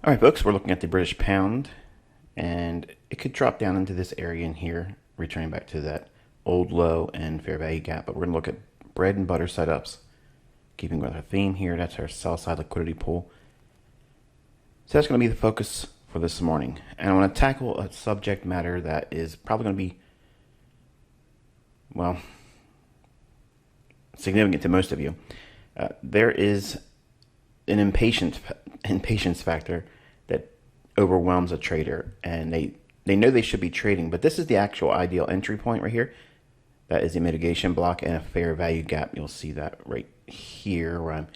All right, folks, we're looking at the British pound, and it could drop down into this area in here, returning back to that old low and fair value gap. But we're going to look at bread and butter setups, keeping with our theme here. That's our sell side liquidity pool. So that's going to be the focus for this morning. And I want to tackle a subject matter that is probably going to be, well, significant to most of you. There is an impatience factor that overwhelms a trader, and they know they should be trading, but this is the actual ideal entry point right here. That is a mitigation block and a fair value gap. You'll see that right here where I'm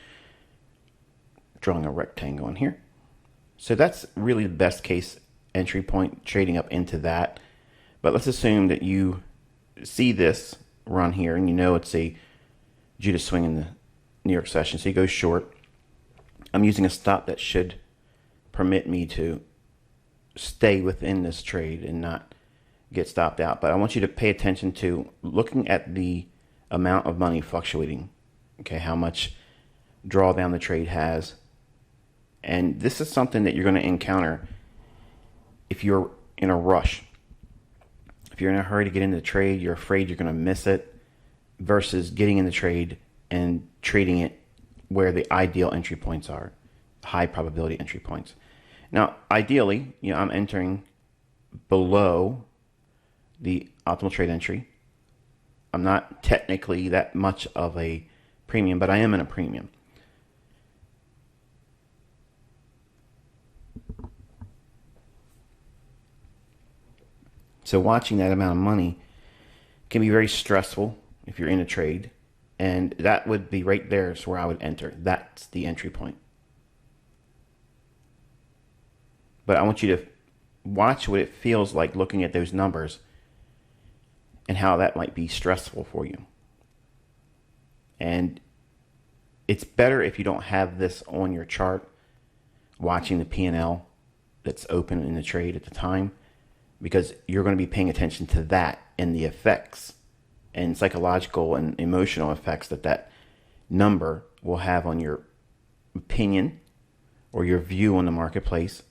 drawing a rectangle in here. So that's really the best case entry point, trading up into that. But let's assume that you see this run here and you know it's a Judas swing in the New York session, so you go short. I'm using a stop that should permit me to stay within this trade and not get stopped out. But I want you to pay attention to looking at the amount of money fluctuating. Okay, how much drawdown the trade has. And this is something that you're going to encounter if you're in a rush. If you're in a hurry to get into the trade, you're afraid you're going to miss it, versus getting in the trade and trading it where the ideal entry points are, high probability entry points. Now, ideally, I'm entering below the optimal trade entry. I'm not technically that much of a premium, but I am in a premium. So watching that amount of money can be very stressful if you're in a trade, and that would be right there is where I would enter. That's the entry point. But I want you to watch what it feels like looking at those numbers and how that might be stressful for you. And it's better if you don't have this on your chart, watching the P&L that's open in the trade at the time, because you're going to be paying attention to that and the effects and psychological and emotional effects that number will have on your opinion or your view on the marketplace.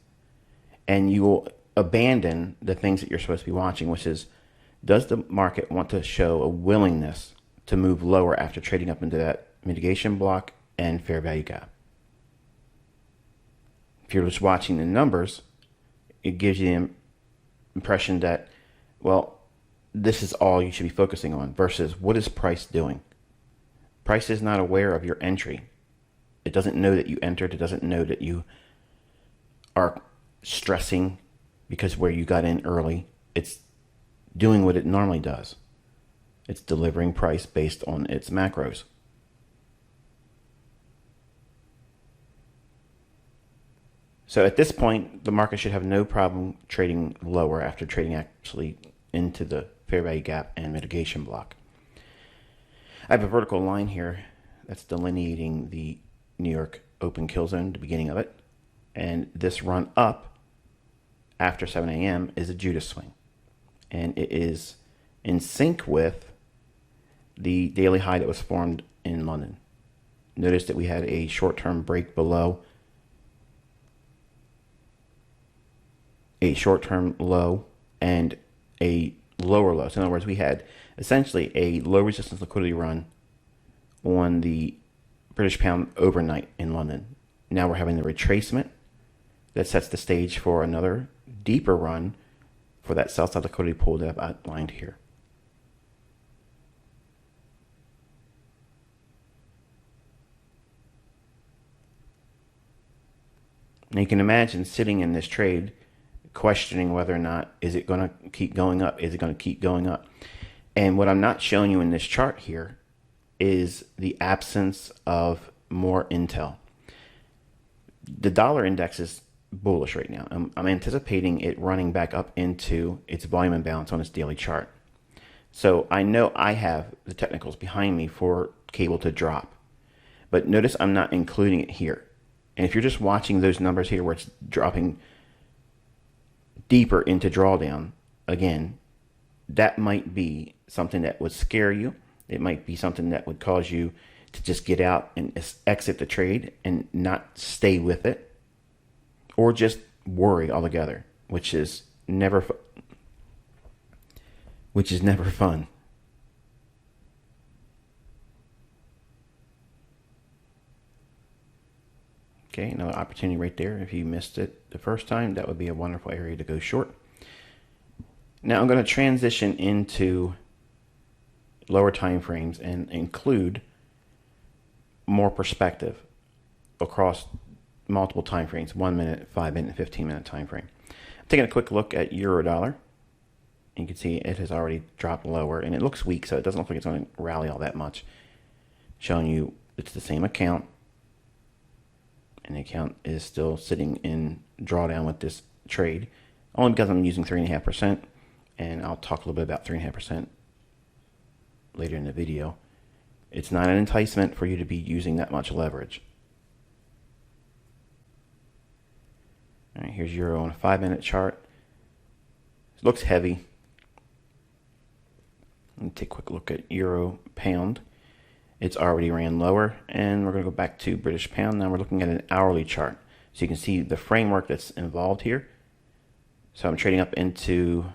And you will abandon the things that you're supposed to be watching, which is, does the market want to show a willingness to move lower after trading up into that mitigation block and fair value gap? If you're just watching the numbers, it gives you the impression that, well, this is all you should be focusing on, versus what is price doing? Price is not aware of your entry. It doesn't know that you entered. It doesn't know that you are stressing because where you got in early. It's doing what it normally does. It's delivering price based on its macros. So at this point, the market should have no problem trading lower after trading actually into the fair value gap and mitigation block. I have a vertical line here that's delineating the New York open kill zone, the beginning of it. And this run up after 7 a.m. is a Judas swing. And it is in sync with the daily high that was formed in London. Notice that we had a short-term break below a short-term low and a lower low. So in other words, we had essentially a low resistance liquidity run on the British pound overnight in London. Now we're having the retracement that sets the stage for another deeper run for that sell side liquidity pool that I've outlined here. Now you can imagine sitting in this trade questioning whether or not, is it going to keep going up? Is it going to keep going up? And what I'm not showing you in this chart here is the absence of more intel. The dollar index is bullish right now. I'm anticipating it running back up into its volume imbalance on its daily chart. So I know I have the technicals behind me for cable to drop. But notice I'm not including it here. And if you're just watching those numbers here where it's dropping deeper into drawdown, again, that might be something that would scare you. It might be something that would cause you to just get out and exit the trade and not stay with it. or just worry altogether, which is never fun. Okay, another opportunity right there. If you missed it the first time, that would be a wonderful area to go short. Now I'm going to transition into lower time frames and include more perspective across multiple time frames, 1 minute, 5 minute, 15-minute time frame. I'm taking a quick look at euro dollar. You can see it has already dropped lower, and it looks weak, so it doesn't look like it's going to rally all that much. Showing you it's the same account, and the account is still sitting in drawdown with this trade, only because I'm using 3.5%, and I'll talk a little bit about 3.5% later in the video. It's not an enticement for you to be using that much leverage. All right, here's euro on a 5-minute chart. It looks heavy. Let me take a quick look at euro pound. It's already ran lower, and we're going to go back to British pound. Now we're looking at an hourly chart, so you can see the framework that's involved here. So I'm trading up into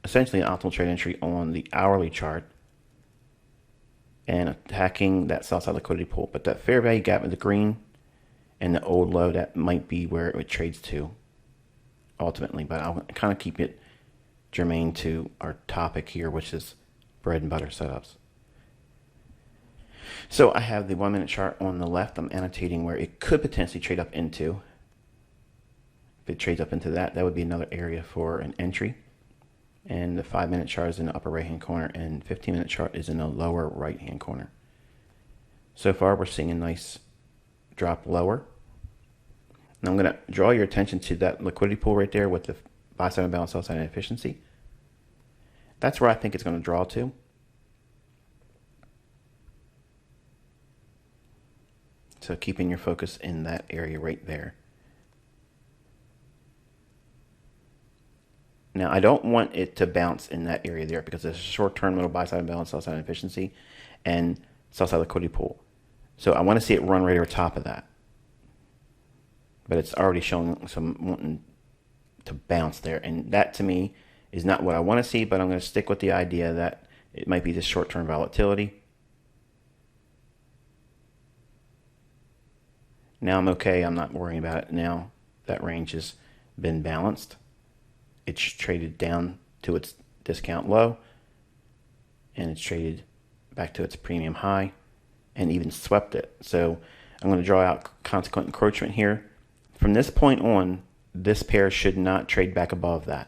essentially an optimal trade entry on the hourly chart and attacking that sell side liquidity pool. But that fair value gap in the green and the old low, that might be where it trades to ultimately, but I'll kind of keep it germane to our topic here, which is bread and butter setups. So I have the 1 minute chart on the left. I'm annotating where it could potentially trade up into. If it trades up into that, that would be another area for an entry. And the 5 minute chart is in the upper right hand corner, and 15-minute chart is in the lower right hand corner. So far we're seeing a nice drop lower. Now I'm going to draw your attention to that liquidity pool right there with the buy side imbalance, sell side inefficiency. That's where I think it's going to draw to. So keeping your focus in that area right there. Now I don't want it to bounce in that area there because there's a short-term middle buy side imbalance, sell side inefficiency, and sell side liquidity pool. So I want to see it run right over top of that. But it's already showing some wanting to bounce there, and that to me is not what I want to see, but I'm going to stick with the idea that it might be this short-term volatility. Now I'm okay. I'm not worrying about it now. That range has been balanced. It's traded down to its discount low, and it's traded back to its premium high, and even swept it. So I'm going to draw out consequent encroachment here. From this point on, this pair should not trade back above that.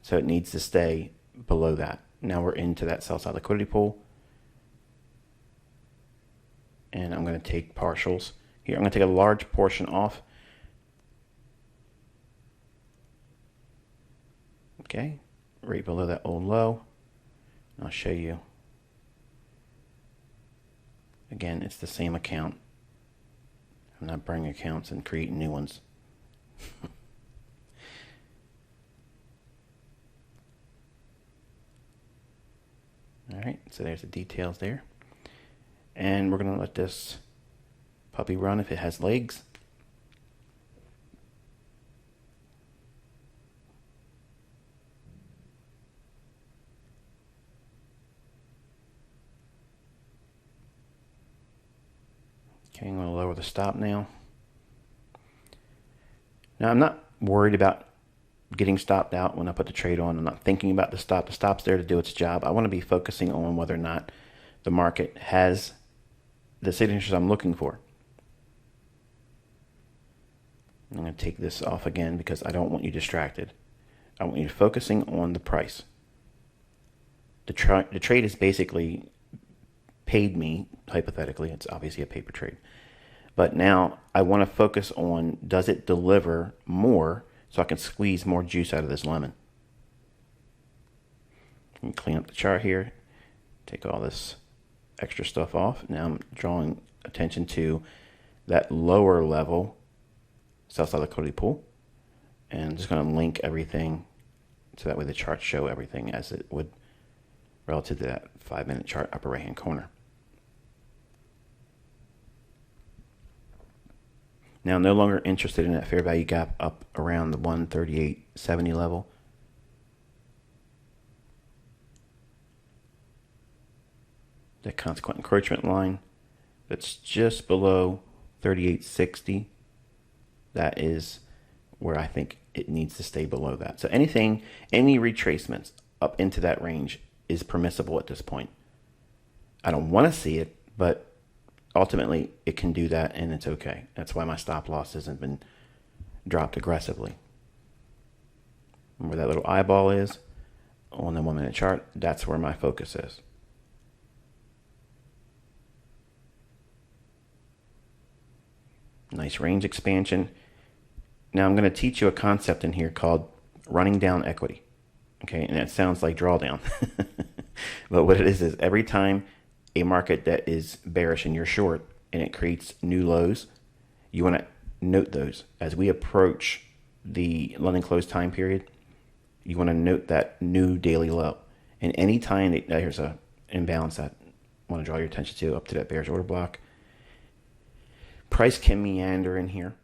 So it needs to stay below that. Now we're into that sell side liquidity pool. And I'm going to take partials here. I'm going to take a large portion off. Okay, right below that old low. I'll show you. Again, it's the same account. I'm not bringing accounts and creating new ones. All right, so there's the details there. And we're going to let this puppy run if it has legs. Okay, I'm going to lower the stop now. Now I'm not worried about getting stopped out when I put the trade on. I'm not thinking about the stop. The stop's there to do its job. I want to be focusing on whether or not the market has the signatures I'm looking for. I'm going to take this off again because I don't want you distracted. I want you focusing on the price. The trade is basically paid me, hypothetically. It's obviously a paper trade. But now I want to focus on, does it deliver more so I can squeeze more juice out of this lemon. And clean up the chart here. Take all this extra stuff off. Now I'm drawing attention to that lower level sell side liquidity pool. And I'm just going to link everything so that way the charts show everything as it would relative to that 5-minute chart upper right hand corner. Now, no longer interested in that fair value gap up around the 138.70 level. That consequent encroachment line that's just below 38.60. That is where I think it needs to stay below that. So any retracements up into that range is permissible at this point. I don't want to see it, but ultimately it can do that and it's okay. That's why my stop loss hasn't been dropped aggressively. And where that little eyeball is on the 1 minute chart, that's where my focus is. Nice range expansion. Now I'm going to teach you a concept in here called running down equity. Okay, and it sounds like drawdown. But what it is every time a market that is bearish and you're short and it creates new lows, you want to note those. As we approach the London close time period, you want to note that new daily low. And any time that there's an imbalance that I want to draw your attention to up to that bearish order block, price can meander in here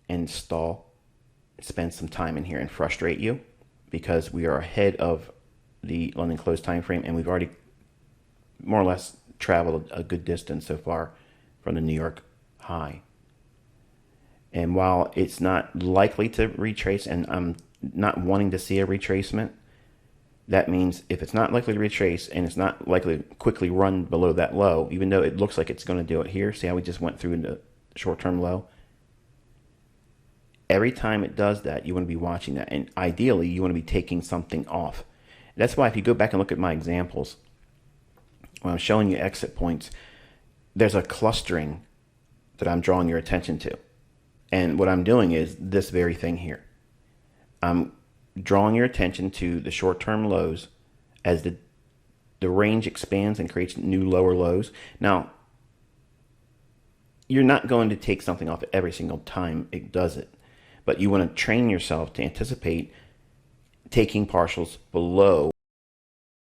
and stall, spend some time in here and frustrate you because we are ahead of the London close time frame and we've already more or less traveled a good distance so far from the New York high. And while it's not likely to retrace, and I'm not wanting to see a retracement, that means if it's not likely to retrace and it's not likely to quickly run below that low, even though it looks like it's going to do it here, see how we just went through the short-term low? Every time it does that, you want to be watching that. And ideally, you want to be taking something off. That's why if you go back and look at my examples, when I'm showing you exit points, there's a clustering that I'm drawing your attention to. And what I'm doing is this very thing here. I'm drawing your attention to the short-term lows as the range expands and creates new lower lows. Now, you're not going to take something off every single time it does it, but you want to train yourself to anticipate taking partials below